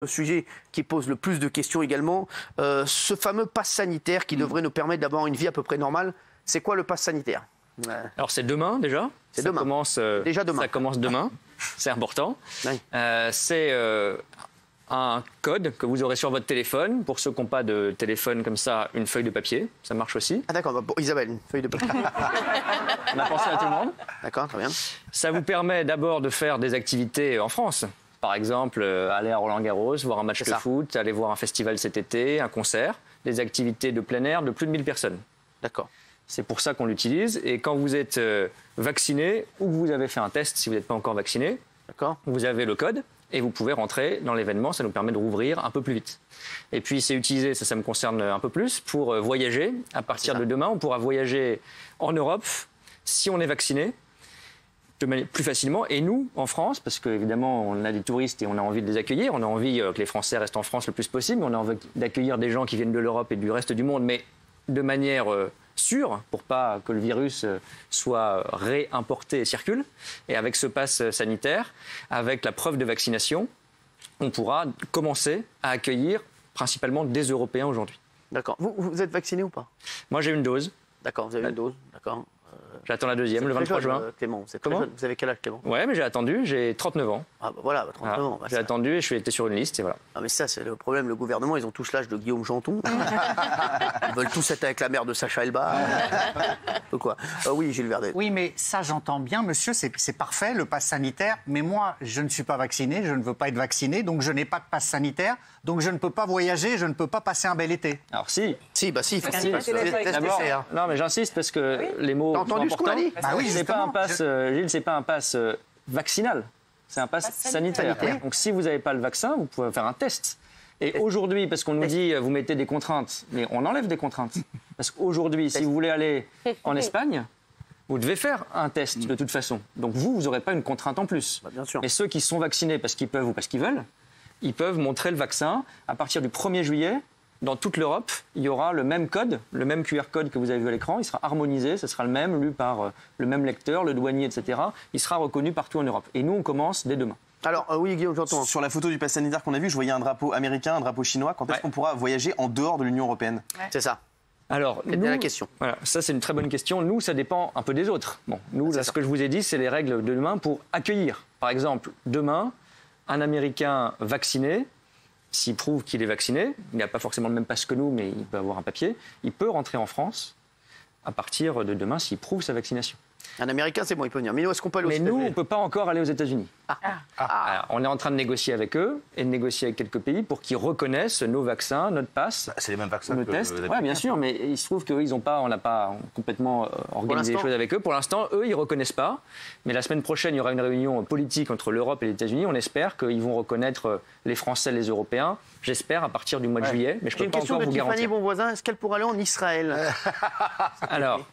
Le sujet qui pose le plus de questions également, ce fameux pass sanitaire qui devrait nous permettre d'avoir une vie à peu près normale, c'est quoi le pass sanitaire? Alors c'est demain déjà. C'est demain. Déjà demain. Ça commence demain. C'est important. Oui. C'est un code que vous aurez sur votre téléphone. Pour ceux qui n'ont pas de téléphone comme ça, une feuille de papier, ça marche aussi. Ah d'accord, bon, Isabelle, une feuille de papier. On a pensé à tout le monde. D'accord, très bien. Ça vous permet d'abord de faire des activités en France. Par exemple, aller à Roland-Garros, voir un match de foot, aller voir un festival cet été, un concert, des activités de plein air de plus de 1000 personnes. D'accord. C'est pour ça qu'on l'utilise. Et quand vous êtes vacciné ou que vous avez fait un test, si vous n'êtes pas encore vacciné, vous avez le code et vous pouvez rentrer dans l'événement. Ça nous permet de rouvrir un peu plus vite. Et puis c'est utilisé, ça me concerne un peu plus, pour voyager. À partir de demain, on pourra voyager en Europe si on est vacciné. Plus facilement. Et nous, en France, parce qu'évidemment, on a des touristes et on a envie de les accueillir, on a envie que les Français restent en France le plus possible, on a envie d'accueillir des gens qui viennent de l'Europe et du reste du monde, mais de manière sûre, pour pas que le virus soit réimporté et circule. Et avec ce pass sanitaire, avec la preuve de vaccination, on pourra commencer à accueillir principalement des Européens aujourd'hui. D'accord. Vous êtes vacciné ou pas? Moi, j'ai une dose. D'accord, vous avez une dose, d'accord. J'attends la deuxième, le 23 juin. Clément, vous êtes très jeune. Vous avez quel âge, Clément? Ouais, mais j'ai attendu, j'ai 39 ans. Ah bah voilà, 39 ans. Bah, j'ai attendu et je suis été sur une liste et voilà. Ah mais ça, c'est le problème, le gouvernement, ils ont tous l'âge de Guillaume Janton. Ils veulent tous être avec la mère de Sacha Elba. Quoi. Oui, Gilles Verdet. Oui, mais ça, j'entends bien, monsieur, c'est parfait, le pass sanitaire. Mais moi, je ne suis pas vacciné, je ne veux pas être vacciné, donc je n'ai pas de pass sanitaire. Donc je ne peux pas voyager, je ne peux pas passer un bel été. Alors si. Si, bah si, il faut non, mais j'insiste parce que les mots sont importants. Bah oui, c'est pas un pass, Gilles, c'est pas un pass vaccinal, c'est un pass sanitaire. Donc si vous n'avez pas le vaccin, vous pouvez faire un test. Et aujourd'hui, parce qu'on nous dit vous mettez des contraintes, mais on enlève des contraintes. Parce qu'aujourd'hui, si vous voulez aller en Espagne, vous devez faire un test de toute façon. Donc vous n'aurez pas une contrainte en plus. Bah, bien sûr. Mais ceux qui sont vaccinés parce qu'ils peuvent ou parce qu'ils veulent, ils peuvent montrer le vaccin. À partir du 1er juillet, dans toute l'Europe, il y aura le même code, le même QR code que vous avez vu à l'écran. Il sera harmonisé, ce sera le même, lu par le même lecteur, le douanier, etc. Il sera reconnu partout en Europe. Et nous, on commence dès demain. Alors, oui, Guillaume, j'entends. Sur la photo du pass sanitaire qu'on a vu, je voyais un drapeau américain, un drapeau chinois. Quand est-ce qu'on pourra voyager en dehors de l'Union européenne? C'est ça. Alors, nous, la question. Voilà, ça c'est une très bonne question. Nous, ça dépend un peu des autres. Bon, nous, là, ce que je vous ai dit, c'est les règles de demain pour accueillir. Par exemple, demain, un Américain vacciné, s'il prouve qu'il est vacciné, il n'a pas forcément le même pass que nous, mais il peut avoir un papier, il peut rentrer en France à partir de demain s'il prouve sa vaccination. Un Américain, c'est bon, il peut venir. Mais nous, est-ce qu'on peut aller aux États-Unis? Mais nous, on ne peut pas encore aller aux États-Unis. Alors, on est en train de négocier avec eux et de négocier avec quelques pays pour qu'ils reconnaissent nos vaccins, notre pass. C'est les mêmes vaccins nos que tests. Oui, bien sûr, mais il se trouve qu'eux, on n'a pas complètement organisé les choses avec eux. Pour l'instant, eux, ils ne reconnaissent pas. Mais la semaine prochaine, il y aura une réunion politique entre l'Europe et les États-Unis. On espère qu'ils vont reconnaître les Français, les Européens. J'espère à partir du mois de juillet. Mais je ne peux pas encore vous garantir. Une question de Tiffany Bonvoisin. Est-ce qu'elle pourra aller en Israël? Alors,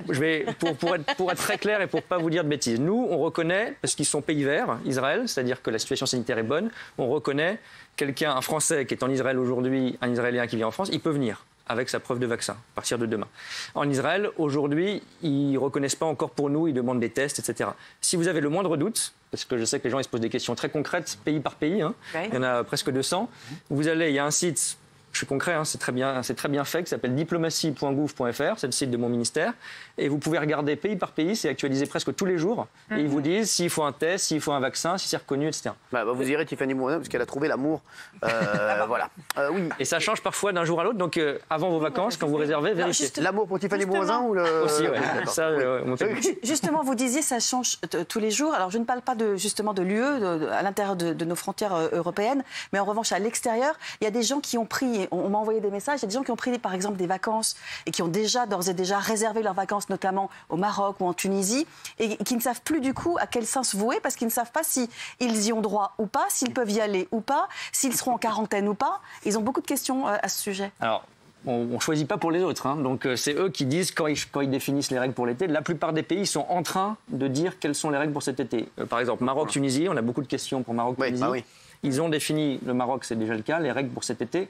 je vais, pour être très clair et pour ne pas vous dire de bêtises, nous, on reconnaît, parce qu'ils sont pays verts, Israël, c'est-à-dire que la situation sanitaire est bonne, on reconnaît quelqu'un, un Français qui est en Israël aujourd'hui, un Israélien qui vit en France, il peut venir avec sa preuve de vaccin, à partir de demain. En Israël, aujourd'hui, ils ne reconnaissent pas encore pour nous, ils demandent des tests, etc. Si vous avez le moindre doute, parce que je sais que les gens ils se posent des questions très concrètes, pays par pays, hein, il y en a presque 200, vous allez, il y a un site... Je suis concret, hein, c'est très bien fait, qui s'appelle diplomatie.gouv.fr, c'est le site de mon ministère. Et vous pouvez regarder pays par pays, c'est actualisé presque tous les jours. Et ils vous disent s'il faut un test, s'il faut un vaccin, si c'est reconnu, etc. Vous irez, Tiffany Bonvoisin, parce qu'elle a trouvé l'amour. Voilà. Oui. Et ça change parfois d'un jour à l'autre, donc avant vos vacances, quand vous réservez, vérifiez. L'amour pour Tiffany Bonvoisin ou le... Aussi, oui. Justement, vous disiez ça change tous les jours. Alors, je ne parle pas justement de l'UE, à l'intérieur de nos frontières européennes, mais en revanche, à l'extérieur, il y a des gens qui ont pris... On m'a envoyé des messages, il y a des gens qui ont pris par exemple des vacances et qui ont d'ores et déjà réservé leurs vacances, notamment au Maroc ou en Tunisie, et qui ne savent plus du coup à quel sens vouer, parce qu'ils ne savent pas s'ils y ont droit ou pas, s'ils peuvent y aller ou pas, s'ils seront en quarantaine ou pas. Ils ont beaucoup de questions à ce sujet. Alors, on ne choisit pas pour les autres, hein. Donc c'est eux qui disent quand ils définissent les règles pour l'été. La plupart des pays sont en train de dire quelles sont les règles pour cet été. Par exemple, Maroc-Tunisie, on a beaucoup de questions pour Maroc-Tunisie. Oui. Ils ont défini, le Maroc c'est déjà le cas, les règles pour cet été.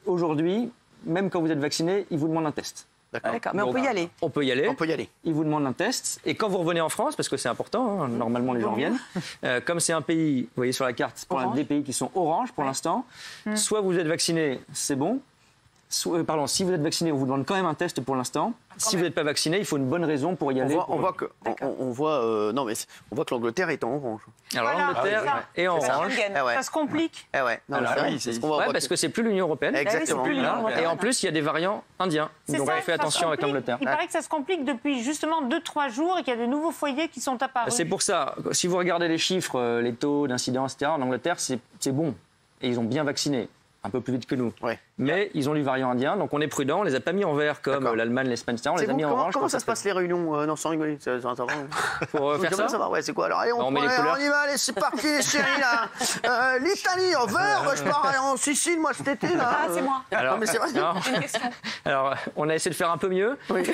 Aujourd'hui, même quand vous êtes vacciné, ils vous demandent un test. D'accord. Mais on peut y aller. On peut y aller. On peut y aller. Ils vous demandent un test. Et quand vous revenez en France, parce que c'est important, hein, normalement les gens viennent, comme c'est un pays, vous voyez sur la carte, des pays qui sont orange pour l'instant, soit vous êtes vacciné, c'est bon. Pardon, si vous êtes vacciné, on vous demande quand même un test pour l'instant. Si vous n'êtes pas vacciné, il faut une bonne raison pour y aller. On voit que l'Angleterre est en orange. Alors l'Angleterre est en orange. Ça se complique. Parce que c'est plus l'Union européenne. Exactement. Et en plus, il y a des variants indiens. Donc on fait attention avec l'Angleterre. Il paraît que ça se complique depuis justement 2-3 jours et qu'il y a de nouveaux foyers qui sont apparus. C'est pour ça. Si vous regardez les chiffres, les taux d'incidence, etc., en Angleterre, c'est bon. Et ils ont bien vacciné. Un peu plus vite que nous. Ouais. Mais ils ont du variant indien, donc on est prudent. On les a pas mis en vert comme l'Allemagne, l'Espagne, etc. On les a mis en orange. Comment ça se passe les réunions sans rigoler pour faire ça ouais, c'est quoi? Alors allez, on y va, allez, c'est parti les chéris là. L'Italie en vert, je pars en Sicile moi cet été là. Ah, c'est moi. Alors, mais c'est vrai. Une question. Alors, on a essayé de faire un peu mieux. Oui.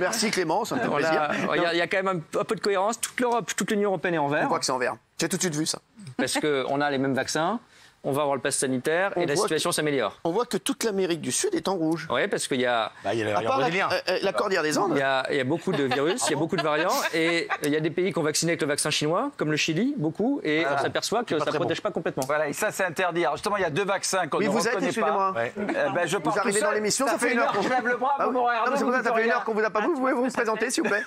Merci Clément, ça me fait plaisir. Il y a quand même un peu de cohérence. Toute l'Europe, toute l'Union européenne est en vert. On voit que c'est en vert. J'ai tout de suite vu ça. Parce qu'on a les mêmes vaccins. On va avoir le pass sanitaire et la situation s'améliore. On voit que toute l'Amérique du Sud est en rouge. Oui, parce qu'il y a... la cordillère des Andes. Il y a beaucoup de virus, il y a beaucoup de variants. Et il y a des pays qui ont vacciné avec le vaccin chinois, comme le Chili, beaucoup. Et on s'aperçoit que ça ne protège pas complètement. Voilà, et ça, c'est interdit. Alors justement, il y a 2 vaccins qu'on ne reconnaît pas. Oui, vous êtes, excusez-moi. Vous arrivez dans l'émission, ça fait une heure. Je lève le bras, vous m'aurez ça fait une heure qu'on vous a pas vu. Vous pouvez vous présenter, s'il vous plaît.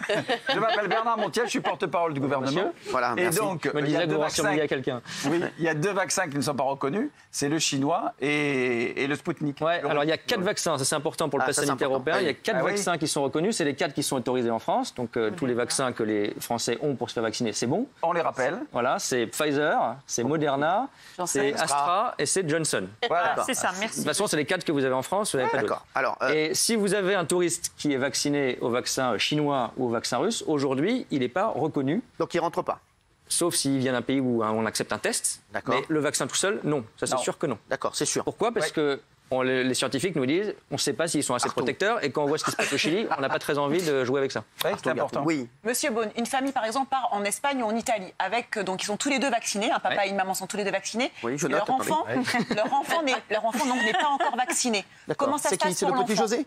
Je m'appelle Bernard Montiel, je suis porte-parole du gouvernement. Voilà, et donc, me disais que vous rassuriez quelqu'un. Oui, il y a 2 vaccins qui ne sont pas reconnus. C'est le chinois et le Sputnik. Ouais, alors il y a 4 vaccins, ça c'est important pour le pass sanitaire européen. Il y a 4 vaccins qui sont reconnus, c'est les 4 qui sont autorisés en France. Donc tous les vaccins que les Français ont pour se faire vacciner, c'est bon. On les rappelle. Voilà, c'est Pfizer, c'est Moderna, c'est Astra et c'est Johnson. Voilà, c'est ça, merci. De toute façon, c'est les 4 que vous avez en France, vous n'avez pas d'autres. Et si vous avez un touriste qui est vacciné au vaccin chinois ou au vaccin russe, aujourd'hui, il n'est pas reconnu. Donc il ne rentre pas. Sauf s'il vient d'un pays où on accepte un test. Mais le vaccin tout seul, non. Ça, c'est sûr que non. D'accord, c'est sûr. Pourquoi? Parce que les scientifiques nous disent on ne sait pas s'ils sont assez protecteurs. Et quand on voit ce qui se passe au Chili, on n'a pas très envie de jouer avec ça. Oui, c'est important. Oui. Monsieur Beaune, une famille, par exemple, part en Espagne ou en Italie. Donc, ils sont tous les deux vaccinés. Un papa et une maman sont tous les deux vaccinés. Oui, je et note, leur enfant n'est pas encore vacciné. Comment ça se passe C'est pour le petit l'enfant? José?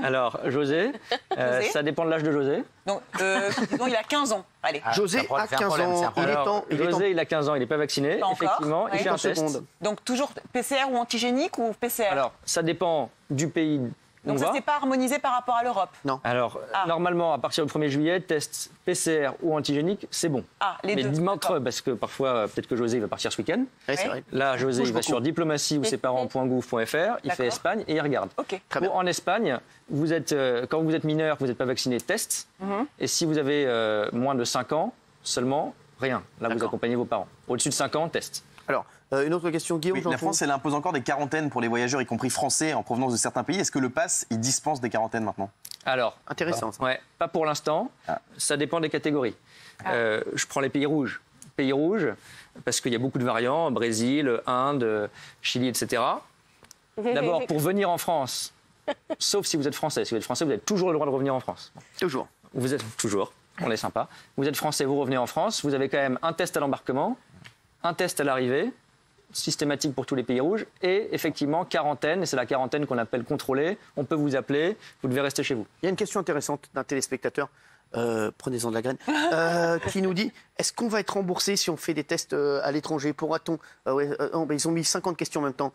Alors, José, ça dépend de l'âge de José. Donc, disons, il a 15 ans. Allez. José a 15 ans. José, il a 15 ans, il n'est pas vacciné. Pas encore. Effectivement, il fait un test. Donc, toujours PCR ou antigénique ou PCR? Alors, ça dépend du pays où donc, on ça, va. c'est pas harmonisé par rapport à l'Europe? Non. Alors, normalement, à partir du 1er juillet, test PCR ou antigénique, c'est bon. Les deux. Mais dites-moi, parce que parfois, peut-être que José il va partir ce week-end. Oui, c'est vrai. Là, José, il va sur diplomatie ou sesparents.gouv.fr, il fait Espagne et il regarde. Ok. En Espagne, quand vous êtes mineur, vous n'êtes pas vacciné, test. Et si vous avez moins de 5 ans, seulement, rien. Là, vous accompagnez vos parents. Au-dessus de 5 ans, test. Alors, une autre question, Guillaume. La France, elle impose encore des quarantaines pour les voyageurs, y compris français, en provenance de certains pays. Est-ce que le pass, il dispense des quarantaines maintenant? Alors, intéressant. Ça. Ouais, pas pour l'instant. Ça dépend des catégories. Je prends les pays rouges. Pays rouges, parce qu'il y a beaucoup de variants, Brésil, Inde, Chili, etc. D'abord, pour venir en France, sauf si vous êtes français. Si vous êtes français, vous avez toujours le droit de revenir en France. Toujours. Vous êtes toujours. On est sympa. Vous êtes français, vous revenez en France. Vous avez quand même un test à l'embarquement, un test à l'arrivée, systématique pour tous les pays rouges, et effectivement quarantaine, et c'est la quarantaine qu'on appelle contrôlée. On peut vous appeler, vous devez rester chez vous. Il y a une question intéressante d'un téléspectateur, prenez-en de la graine, qui nous dit, est-ce qu'on va être remboursé si on fait des tests à l'étranger? Pourra-t-on ils ont mis 50 questions en même temps.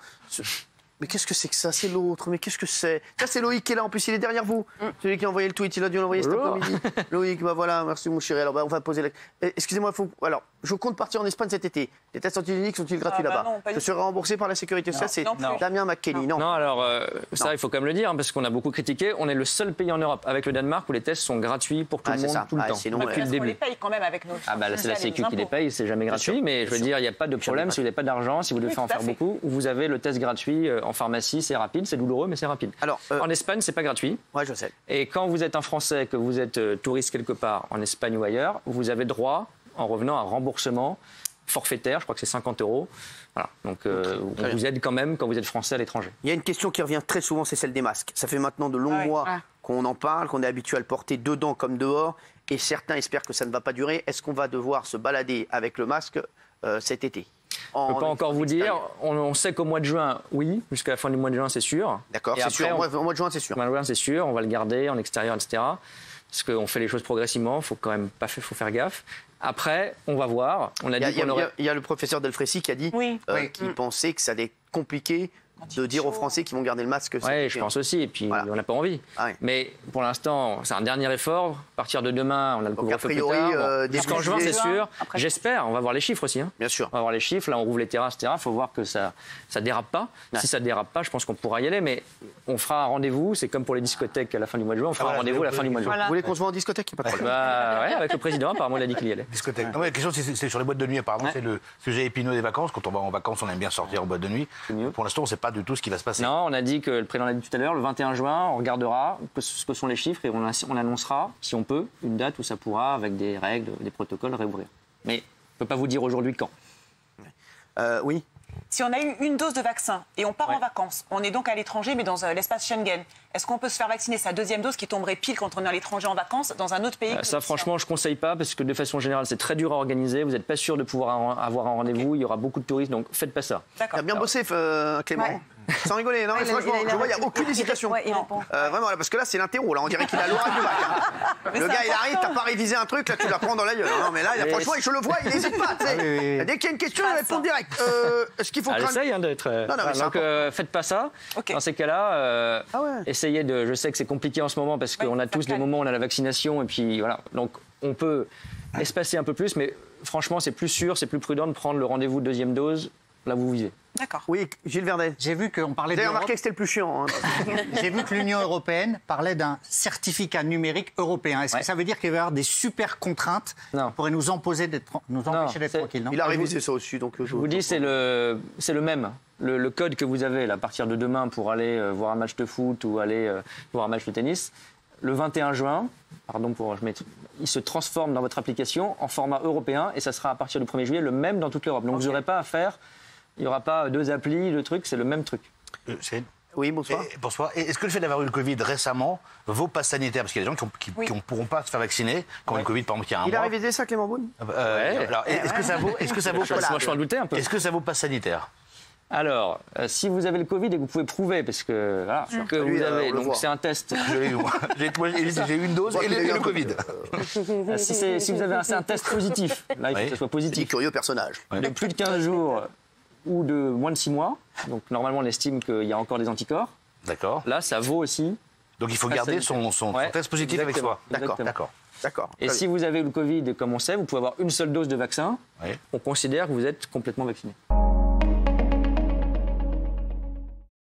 Mais qu'est-ce que c'est que ça? C'est l'autre. Mais qu'est-ce que c'est? Ça, c'est Loïc qui est là. En plus, il est derrière vous. Celui qui a envoyé le tweet. Il a dû l'envoyer cet après-midi. Loïc, voilà, merci mon chéri. Alors, on va poser la... Excusez-moi, alors, je compte partir en Espagne cet été. Les tests antigéniques sont-ils gratuits là-bas? Je serai remboursé par la sécurité sociale. C'est Damien McKelly. Non, alors, ça, il faut quand même le dire, parce qu'on a beaucoup critiqué. On est le seul pays en Europe, avec le Danemark, où les tests sont gratuits pour tout le monde, tout le temps. Sinon, depuis le début. On les paye quand même avec nos... c'est la Sécu qui les paye. C'est jamais gratuit. Mais je veux dire, il n'y a pas de problème. Si vous n'avez pas d'argent, si vous devez en faire beaucoup, vous avez le test gratuit en pharmacie. C'est rapide, c'est douloureux, mais c'est rapide. Alors, en Espagne, c'est pas gratuit. Ouais, je sais. Et quand vous êtes un Français, que vous êtes touriste quelque part en Espagne ou ailleurs, vous avez droit, en revenant, à un remboursement forfaitaire. Je crois que c'est 50 €. Voilà. Donc, on vous aide quand même quand vous êtes Français à l'étranger. Il y a une question qui revient très souvent, c'est celle des masques. Ça fait maintenant de longs mois qu'on en parle, qu'on est habitué à le porter dedans comme dehors, et certains espèrent que ça ne va pas durer. Est-ce qu'on va devoir se balader avec le masque cet été? Je ne peux pas encore vous dire. On sait qu'au mois de juin, oui, jusqu'à la fin du mois de juin, c'est sûr. D'accord, c'est sûr. Au mois de juin, c'est sûr. Au mois de juin, c'est sûr. On va le garder en extérieur, etc. Parce qu'on fait les choses progressivement. Faut quand même pas faut faire gaffe. Après, on va voir. On a dit il y a le professeur Delfrécy qui a dit qu'il pensait que ça allait être compliqué de dire aux Français qu'ils vont garder le masque. Oui, je pense aussi. Et puis, on n'a pas envie. Mais pour l'instant, c'est un dernier effort. À partir de demain, on a le couvre-feu plus tard. Jusqu'en juin, c'est sûr. J'espère. On va voir les chiffres aussi. Bien sûr. On va voir les chiffres. Là, on rouvre les terrasses, etc. Il faut voir que ça dérape pas. Si ça dérape pas, je pense qu'on pourra y aller. Mais on fera un rendez-vous. C'est comme pour les discothèques à la fin du mois de juin. On fera un rendez-vous à la fin du mois de juin. Vous voulez qu'on se voit en discothèque? Avec le président, apparemment, il a dit qu'il y allait. Discothèque. La question, c'est sur les boîtes de nuit. Apparemment, c'est le sujet épineux des vacances. Quand on va en vacances, on aime bien sortir en boîte de nuit. Pour l'instant, on ne sait pas du tout ce qui va se passer. Non, on a dit que le président l'a dit tout à l'heure, le 21 juin, on regardera ce que sont les chiffres et on annoncera, si on peut, une date où ça pourra, avec des règles, des protocoles, réouvrir. Mais je ne peux pas vous dire aujourd'hui quand. Oui. Si on a eu une dose de vaccin et on part en vacances, on est donc à l'étranger, mais dans l'espace Schengen, est-ce qu'on peut se faire vacciner sa deuxième dose qui tomberait pile quand on est à l'étranger en vacances dans un autre pays Ça, franchement, je ne conseille pas parce que de façon générale, c'est très dur à organiser. Vous n'êtes pas sûr de pouvoir avoir un rendez-vous. Il y aura beaucoup de touristes, donc faites pas ça. Il a bien bossé, Clément. Sans rigoler, non, franchement, je vois, il n'y a aucune hésitation. Vraiment, parce que là, c'est l'interro, là, on dirait qu'il a l'oral du bac. Le gars, il arrive, t'as pas révisé un truc, là, tu la prends dans la gueule. Non, mais là, franchement, je le vois, il n'hésite pas. Dès qu'il y a une question, il répond direct. Est-ce qu'il faut craindre... Essaye d'être... Donc, faites pas ça. Dans ces cas-là, essayez de... Je sais que c'est compliqué en ce moment parce qu'on a tous des moments où on a la vaccination et puis voilà. Donc, on peut espacer un peu plus, mais franchement, c'est plus sûr, c'est plus prudent de prendre le rendez-vous de deuxième dose là où vous vivez. D'accord. Oui, Gilles Verdet. J'ai vu qu'on parlait Vous avez remarqué que c'était le plus chiant. J'ai vu que l'Union européenne parlait d'un certificat numérique européen. Est-ce que ça veut dire qu'il va y avoir des super contraintes qui pourraient nous empêcher d'être tranquilles? Il a révisé ça aussi. Donc je vous dis, c'est le même. Le code que vous avez là, à partir de demain pour aller voir un match de foot ou aller voir un match de tennis, le 21 juin, il se transforme dans votre application en format européen et ça sera à partir du 1er juillet le même dans toute l'Europe. Donc vous n'aurez pas à faire, il n'y aura pas deux applis, le truc, c'est le même truc. Oui, bonsoir. Bonsoir. Est-ce que le fait d'avoir eu le Covid récemment, vos passes sanitaires, parce qu'il y a des gens qui ne pourront pas se faire vacciner, qui ont eu le Covid, par exemple, il y a un mois. Il a révisé ça, Clément Beaune? Alors, est-ce que ça vaut Moi, je m'en doutais un peu. Est-ce que ça vaut passe sanitaire? Alors, si vous avez le Covid et que vous pouvez prouver, parce que que vous avez, donc c'est un test. J'ai eu une dose et le Covid. Si vous avez un test positif, là il faut que ce soit positif. C'est un curieux personnage. De plus de 15 jours ou de moins de 6 mois, donc normalement on estime qu'il y a encore des anticorps. D'accord. Là, ça vaut aussi. Donc il faut garder son test positif avec soi. D'accord. Et si vous avez le Covid, comme on sait, vous pouvez avoir une seule dose de vaccin. On considère que vous êtes complètement vacciné.